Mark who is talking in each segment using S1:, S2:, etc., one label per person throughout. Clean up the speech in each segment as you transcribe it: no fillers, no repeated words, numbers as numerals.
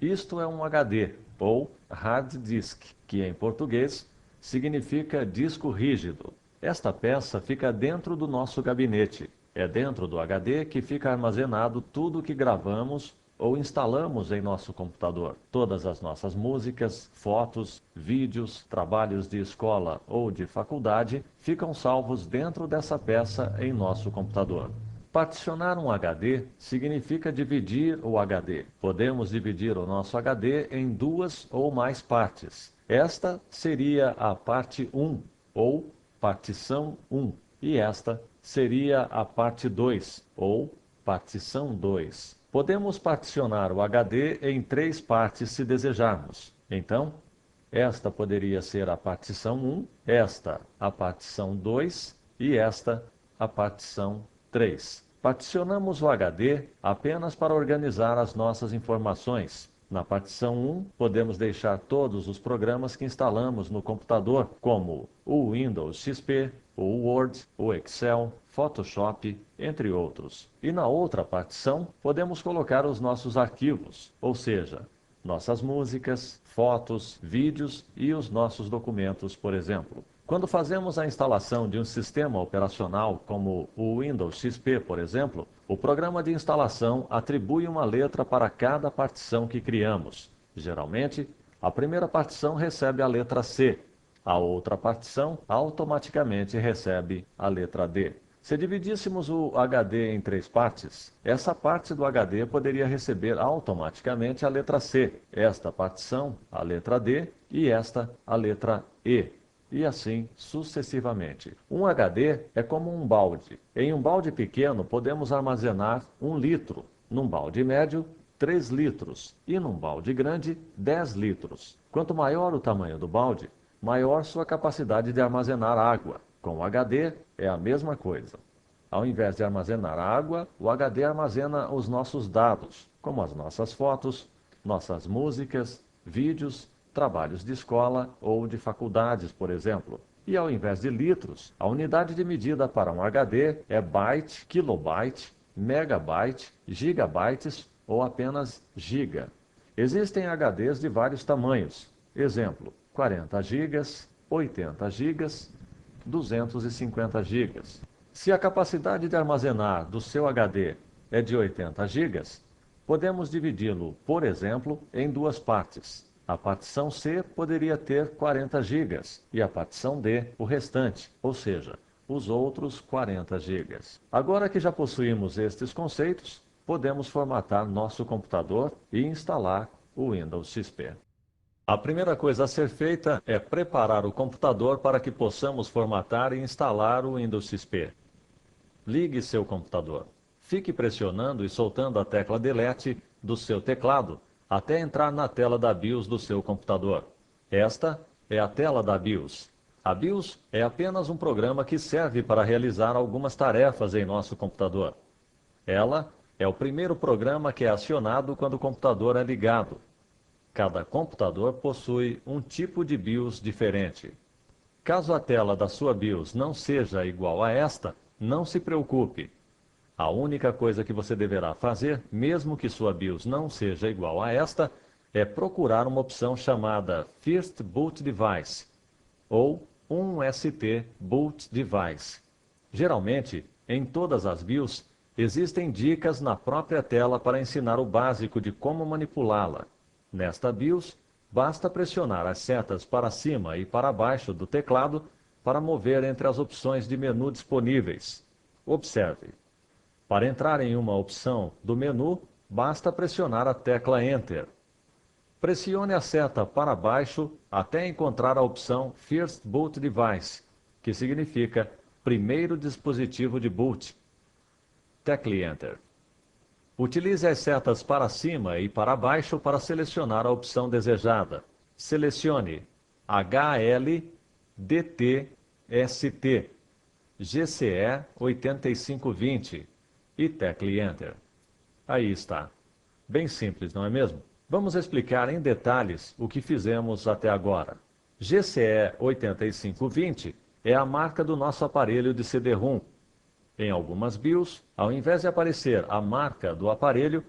S1: Isto é um HD, ou Hard Disk, que em português significa disco rígido. Esta peça fica dentro do nosso gabinete. É dentro do HD que fica armazenado tudo o que gravamos ou instalamos em nosso computador. Todas as nossas músicas, fotos, vídeos, trabalhos de escola ou de faculdade ficam salvos dentro dessa peça em nosso computador. Particionar um HD significa dividir o HD. Podemos dividir o nosso HD em duas ou mais partes. Esta seria a parte 1, ou partição 1, e esta seria a parte 2, ou partição 2. Podemos particionar o HD em 3 partes se desejarmos. Então, esta poderia ser a partição 1, esta a partição 2 e esta a partição 3. Particionamos o HD apenas para organizar as nossas informações. Na partição 1, podemos deixar todos os programas que instalamos no computador, como o Windows XP, o Word, o Excel, Photoshop, entre outros. E na outra partição, podemos colocar os nossos arquivos, ou seja, nossas músicas, fotos, vídeos e os nossos documentos, por exemplo. Quando fazemos a instalação de um sistema operacional como o Windows XP, por exemplo, o programa de instalação atribui uma letra para cada partição que criamos. Geralmente, a primeira partição recebe a letra C, a outra partição automaticamente recebe a letra D. Se dividíssemos o HD em 3 partes, essa parte do HD poderia receber automaticamente a letra C, esta partição a letra D e esta a letra E. E assim sucessivamente. Um HD é como um balde. Em um balde pequeno podemos armazenar 1 litro, num balde médio 3 litros e num balde grande 10 litros. Quanto maior o tamanho do balde, maior sua capacidade de armazenar água. Com o HD é a mesma coisa. Ao invés de armazenar água, o HD armazena os nossos dados, como as nossas fotos, nossas músicas, vídeos, trabalhos de escola ou de faculdades, por exemplo. E ao invés de litros, a unidade de medida para um HD é byte, kilobyte, megabyte, gigabytes ou apenas giga. Existem HDs de vários tamanhos. Exemplo, 40 gigas, 80 gigas, 250 gigas. Se a capacidade de armazenar do seu HD é de 80 gigas, podemos dividi-lo, por exemplo, em 2 partes. A partição C poderia ter 40 gigas e a partição D o restante, ou seja, os outros 40 gigas. Agora que já possuímos estes conceitos, podemos formatar nosso computador e instalar o Windows XP. A primeira coisa a ser feita é preparar o computador para que possamos formatar e instalar o Windows XP. Ligue seu computador. Fique pressionando e soltando a tecla Delete do seu teclado até entrar na tela da BIOS do seu computador. Esta é a tela da BIOS. A BIOS é apenas um programa que serve para realizar algumas tarefas em nosso computador. Ela é o primeiro programa que é acionado quando o computador é ligado. Cada computador possui um tipo de BIOS diferente. Caso a tela da sua BIOS não seja igual a esta, não se preocupe. A única coisa que você deverá fazer, mesmo que sua BIOS não seja igual a esta, é procurar uma opção chamada First Boot Device, ou 1ST Boot Device. Geralmente, em todas as BIOS, existem dicas na própria tela para ensinar o básico de como manipulá-la. Nesta BIOS, basta pressionar as setas para cima e para baixo do teclado para mover entre as opções de menu disponíveis. Observe. Para entrar em uma opção do menu, basta pressionar a tecla Enter. Pressione a seta para baixo até encontrar a opção First Boot Device, que significa primeiro dispositivo de boot. Tecle Enter. Utilize as setas para cima e para baixo para selecionar a opção desejada. Selecione HLDTST GCE 8520 e tecle Enter. Aí está. Bem simples, não é mesmo? Vamos explicar em detalhes o que fizemos até agora. GCE 8520 é a marca do nosso aparelho de CD-ROM. Em algumas BIOS, ao invés de aparecer a marca do aparelho,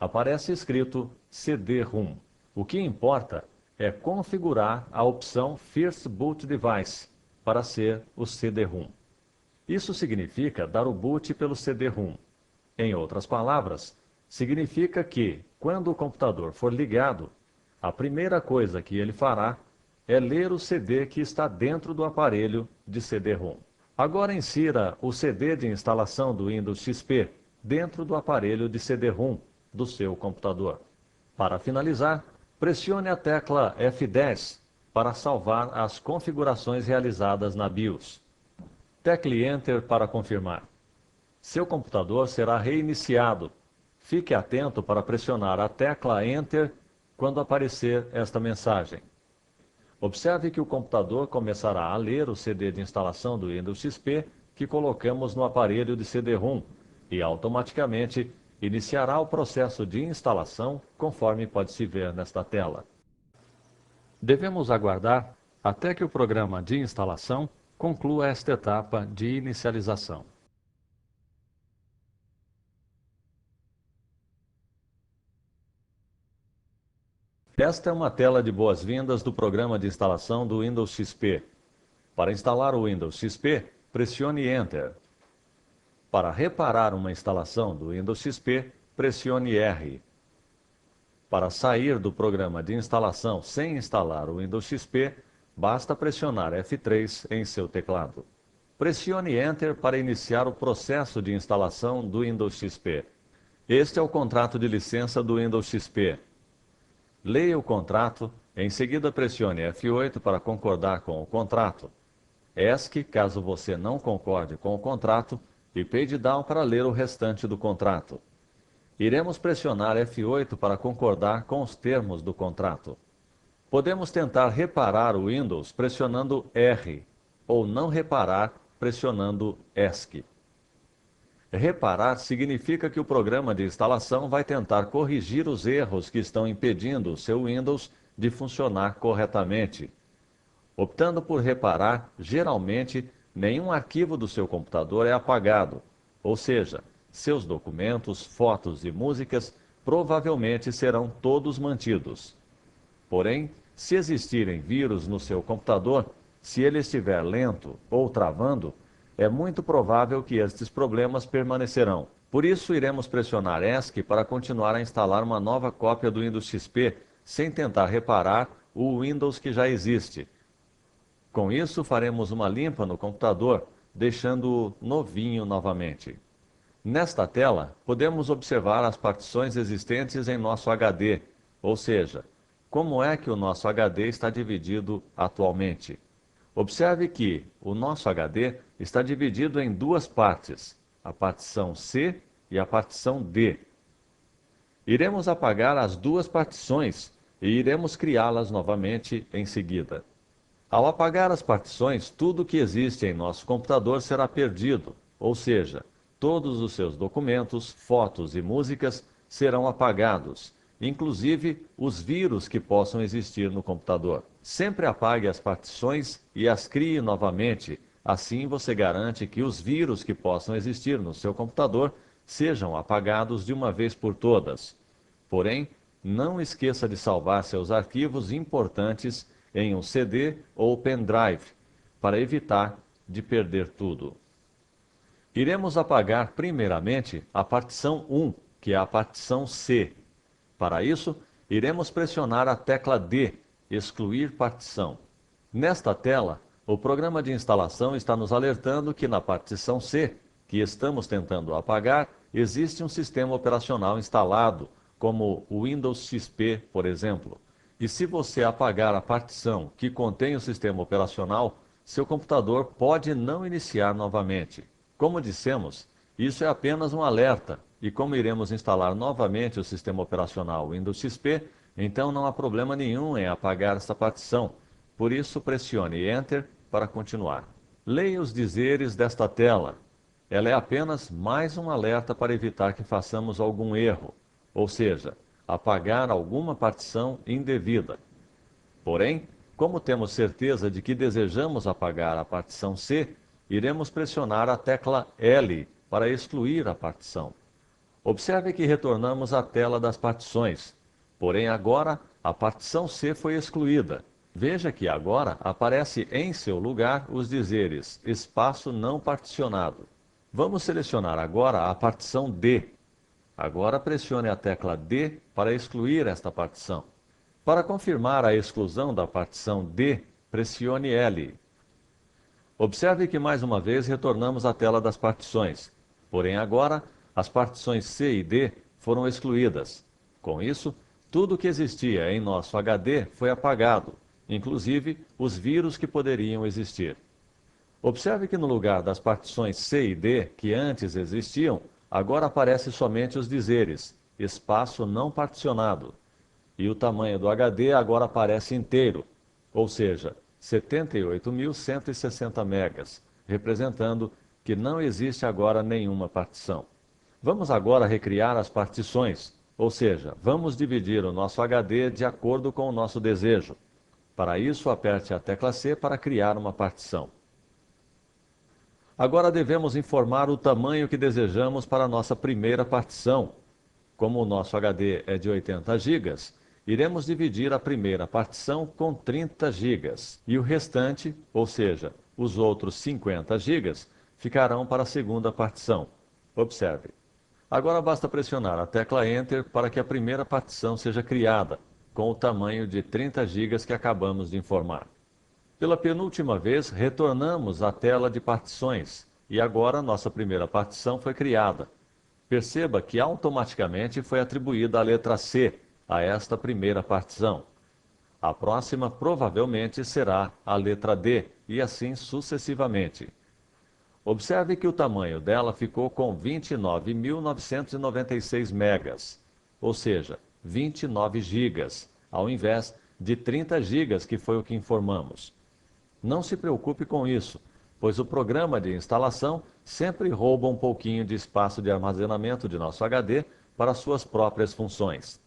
S1: aparece escrito CD-ROM. O que importa é configurar a opção First Boot Device para ser o CD-ROM. Isso significa dar o boot pelo CD-ROM. Em outras palavras, significa que, quando o computador for ligado, a primeira coisa que ele fará é ler o CD que está dentro do aparelho de CD-ROM. Agora insira o CD de instalação do Windows XP dentro do aparelho de CD-ROM do seu computador. Para finalizar, pressione a tecla F10 para salvar as configurações realizadas na BIOS. Tecle Enter para confirmar. Seu computador será reiniciado. Fique atento para pressionar a tecla Enter quando aparecer esta mensagem. Observe que o computador começará a ler o CD de instalação do Windows XP que colocamos no aparelho de CD-ROM e automaticamente iniciará o processo de instalação conforme pode-se ver nesta tela. Devemos aguardar até que o programa de instalação conclua esta etapa de inicialização. Esta é uma tela de boas-vindas do programa de instalação do Windows XP. Para instalar o Windows XP, pressione Enter. Para reparar uma instalação do Windows XP, pressione R. Para sair do programa de instalação sem instalar o Windows XP, basta pressionar F3 em seu teclado. Pressione Enter para iniciar o processo de instalação do Windows XP. Este é o contrato de licença do Windows XP. Leia o contrato, em seguida pressione F8 para concordar com o contrato. ESC, caso você não concorde com o contrato, e Page Down para ler o restante do contrato. Iremos pressionar F8 para concordar com os termos do contrato. Podemos tentar reparar o Windows pressionando R, ou não reparar pressionando ESC. Reparar significa que o programa de instalação vai tentar corrigir os erros que estão impedindo o seu Windows de funcionar corretamente. Optando por reparar, geralmente, nenhum arquivo do seu computador é apagado, ou seja, seus documentos, fotos e músicas provavelmente serão todos mantidos. Porém, se existirem vírus no seu computador, se ele estiver lento ou travando, é muito provável que estes problemas permanecerão. Por isso, iremos pressionar ESC para continuar a instalar uma nova cópia do Windows XP, sem tentar reparar o Windows que já existe. Com isso, faremos uma limpa no computador, deixando-o novinho novamente. Nesta tela, podemos observar as partições existentes em nosso HD, ou seja, como é que o nosso HD está dividido atualmente. Observe que o nosso HD está dividido em duas partes, a partição C e a partição D. Iremos apagar as duas partições e iremos criá-las novamente em seguida. Ao apagar as partições, tudo que existe em nosso computador será perdido, ou seja, todos os seus documentos, fotos e músicas serão apagados, inclusive os vírus que possam existir no computador. Sempre apague as partições e as crie novamente, assim você garante que os vírus que possam existir no seu computador sejam apagados de uma vez por todas. Porém, não esqueça de salvar seus arquivos importantes em um CD ou pendrive, para evitar de perder tudo. Iremos apagar primeiramente a partição 1, que é a partição C. Para isso, iremos pressionar a tecla D, excluir partição. Nesta tela, o programa de instalação está nos alertando que na partição C, que estamos tentando apagar, existe um sistema operacional instalado, como o Windows XP, por exemplo. E se você apagar a partição que contém o sistema operacional, seu computador pode não iniciar novamente. Como dissemos, isso é apenas um alerta, e como iremos instalar novamente o sistema operacional Windows XP, então não há problema nenhum em apagar esta partição. Por isso, pressione Enter para continuar. Leia os dizeres desta tela. Ela é apenas mais um alerta para evitar que façamos algum erro, ou seja, apagar alguma partição indevida. Porém, como temos certeza de que desejamos apagar a partição C, iremos pressionar a tecla L para excluir a partição. Observe que retornamos à tela das partições, porém agora a partição C foi excluída. Veja que agora aparece em seu lugar os dizeres espaço não particionado. Vamos selecionar agora a partição D. Agora pressione a tecla D para excluir esta partição. Para confirmar a exclusão da partição D, pressione L. Observe que mais uma vez retornamos à tela das partições, porém agora as partições C e D foram excluídas. Com isso, tudo que existia em nosso HD foi apagado, inclusive os vírus que poderiam existir. Observe que no lugar das partições C e D, que antes existiam, agora aparecem somente os dizeres espaço não particionado. E o tamanho do HD agora aparece inteiro, ou seja, 78.160 megas, representando que não existe agora nenhuma partição. Vamos agora recriar as partições, ou seja, vamos dividir o nosso HD de acordo com o nosso desejo. Para isso, aperte a tecla C para criar uma partição. Agora devemos informar o tamanho que desejamos para a nossa primeira partição. Como o nosso HD é de 80 GB, iremos dividir a primeira partição com 30 GB e o restante, ou seja, os outros 50 GB, ficarão para a segunda partição. Observe. Agora basta pressionar a tecla Enter para que a primeira partição seja criada, com o tamanho de 30 GB que acabamos de informar. Pela penúltima vez, retornamos à tela de partições e agora nossa primeira partição foi criada. Perceba que automaticamente foi atribuída a letra C a esta primeira partição. A próxima provavelmente será a letra D e assim sucessivamente. Observe que o tamanho dela ficou com 29.996 megas, ou seja, 29 gigas, ao invés de 30 gigas que foi o que informamos. Não se preocupe com isso, pois o programa de instalação sempre rouba um pouquinho de espaço de armazenamento de nosso HD para suas próprias funções.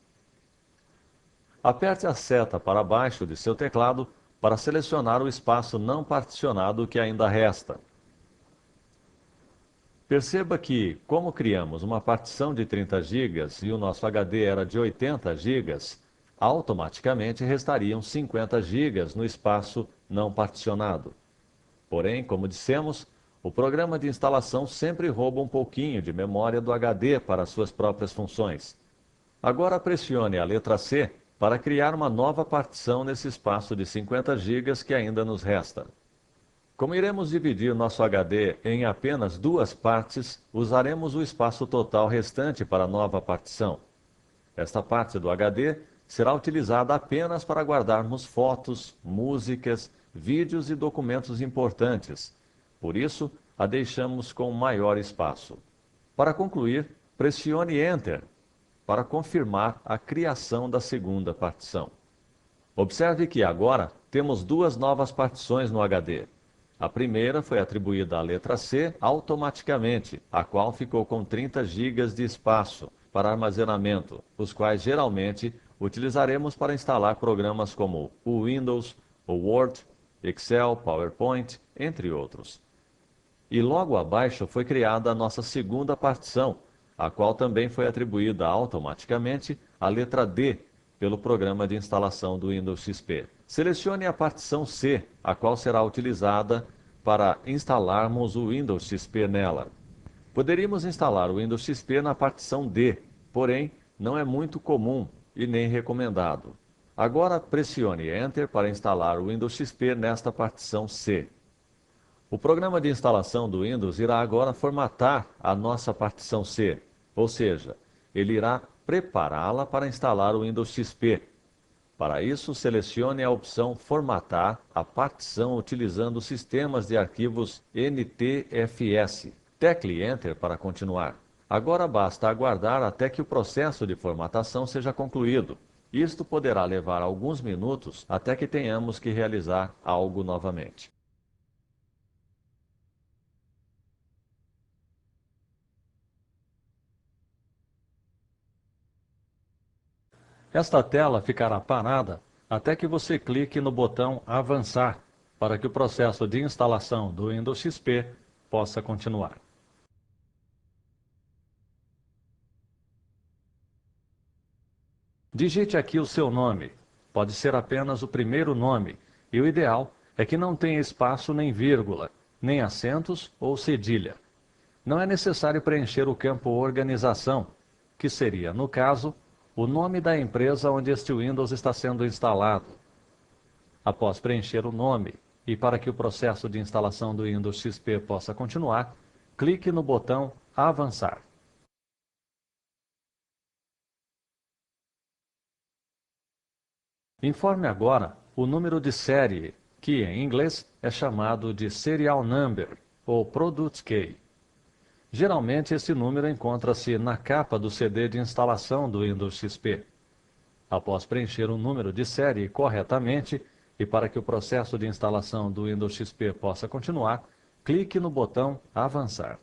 S1: Aperte a seta para baixo de seu teclado para selecionar o espaço não particionado que ainda resta. Perceba que, como criamos uma partição de 30 GB e o nosso HD era de 80 GB, automaticamente restariam 50 GB no espaço não particionado. Porém, como dissemos, o programa de instalação sempre rouba um pouquinho de memória do HD para suas próprias funções. Agora pressione a letra C para criar uma nova partição nesse espaço de 50 GB que ainda nos resta. Como iremos dividir nosso HD em apenas duas partes, usaremos o espaço total restante para a nova partição. Esta parte do HD será utilizada apenas para guardarmos fotos, músicas, vídeos e documentos importantes. Por isso, a deixamos com maior espaço. Para concluir, pressione Enter para confirmar a criação da segunda partição. Observe que agora temos duas novas partições no HD. A primeira foi atribuída à letra C automaticamente, a qual ficou com 30 GB de espaço para armazenamento, os quais geralmente utilizaremos para instalar programas como o Windows, o Word, Excel, PowerPoint, entre outros. E logo abaixo foi criada a nossa segunda partição, a qual também foi atribuída automaticamente à letra D pelo programa de instalação do Windows XP. Selecione a partição C, a qual será utilizada para instalarmos o Windows XP nela. Poderíamos instalar o Windows XP na partição D, porém não é muito comum e nem recomendado. Agora pressione Enter para instalar o Windows XP nesta partição C. O programa de instalação do Windows irá agora formatar a nossa partição C, ou seja, ele irá prepará-la para instalar o Windows XP. Para isso, selecione a opção Formatar a partição utilizando sistemas de arquivos NTFS. Tecle Enter para continuar. Agora basta aguardar até que o processo de formatação seja concluído. Isto poderá levar alguns minutos até que tenhamos que realizar algo novamente. Esta tela ficará parada até que você clique no botão Avançar, para que o processo de instalação do Windows XP possa continuar. Digite aqui o seu nome. Pode ser apenas o primeiro nome, e o ideal é que não tenha espaço nem vírgula, nem acentos ou cedilha. Não é necessário preencher o campo Organização, que seria, no caso, o nome da empresa onde este Windows está sendo instalado. Após preencher o nome, e para que o processo de instalação do Windows XP possa continuar, clique no botão Avançar. Informe agora o número de série, que em inglês é chamado de Serial Number ou Product Key. Geralmente esse número encontra-se na capa do CD de instalação do Windows XP. Após preencher o número de série corretamente, e para que o processo de instalação do Windows XP possa continuar, clique no botão Avançar.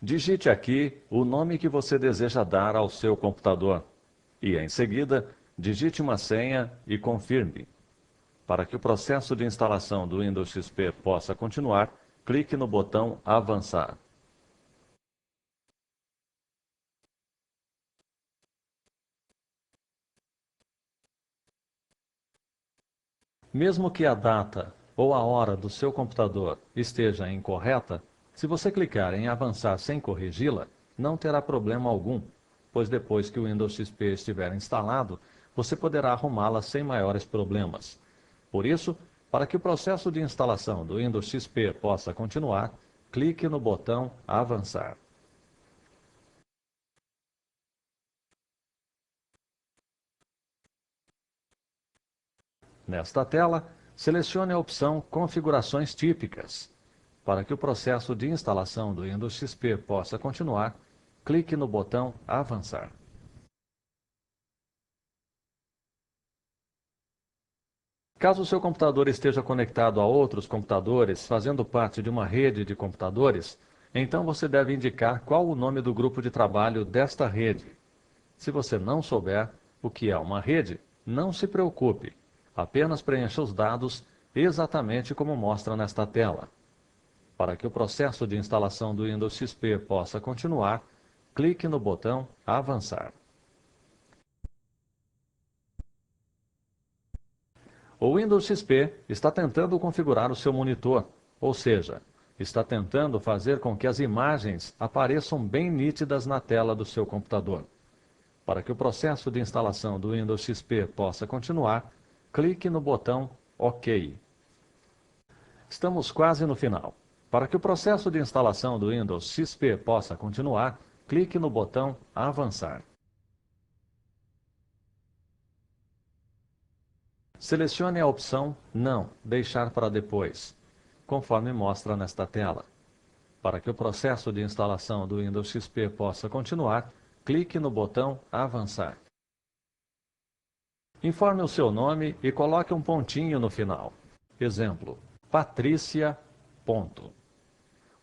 S1: Digite aqui o nome que você deseja dar ao seu computador e, em seguida, digite uma senha e confirme. Para que o processo de instalação do Windows XP possa continuar, clique no botão Avançar. Mesmo que a data ou a hora do seu computador esteja incorreta, se você clicar em Avançar sem corrigi-la, não terá problema algum, pois depois que o Windows XP estiver instalado, você poderá arrumá-la sem maiores problemas. Por isso, para que o processo de instalação do Windows XP possa continuar, clique no botão Avançar. Nesta tela, selecione a opção Configurações típicas. Para que o processo de instalação do Windows XP possa continuar, clique no botão Avançar. Caso o seu computador esteja conectado a outros computadores, fazendo parte de uma rede de computadores, então você deve indicar qual o nome do grupo de trabalho desta rede. Se você não souber o que é uma rede, não se preocupe. Apenas preencha os dados exatamente como mostra nesta tela. Para que o processo de instalação do Windows XP possa continuar, clique no botão Avançar. O Windows XP está tentando configurar o seu monitor, ou seja, está tentando fazer com que as imagens apareçam bem nítidas na tela do seu computador. Para que o processo de instalação do Windows XP possa continuar, clique no botão OK. Estamos quase no final. Para que o processo de instalação do Windows XP possa continuar, clique no botão Avançar. Selecione a opção Não, deixar para depois, conforme mostra nesta tela. Para que o processo de instalação do Windows XP possa continuar, clique no botão Avançar. Informe o seu nome e coloque um pontinho no final. Exemplo, Patrícia.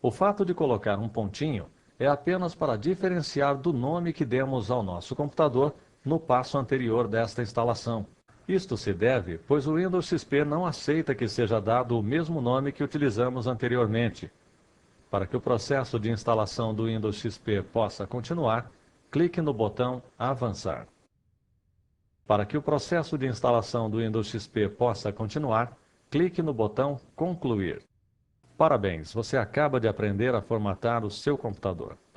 S1: O fato de colocar um pontinho é apenas para diferenciar do nome que demos ao nosso computador no passo anterior desta instalação. Isto se deve, pois o Windows XP não aceita que seja dado o mesmo nome que utilizamos anteriormente. Para que o processo de instalação do Windows XP possa continuar, clique no botão Avançar. Para que o processo de instalação do Windows XP possa continuar, clique no botão Concluir. Parabéns, você acaba de aprender a formatar o seu computador.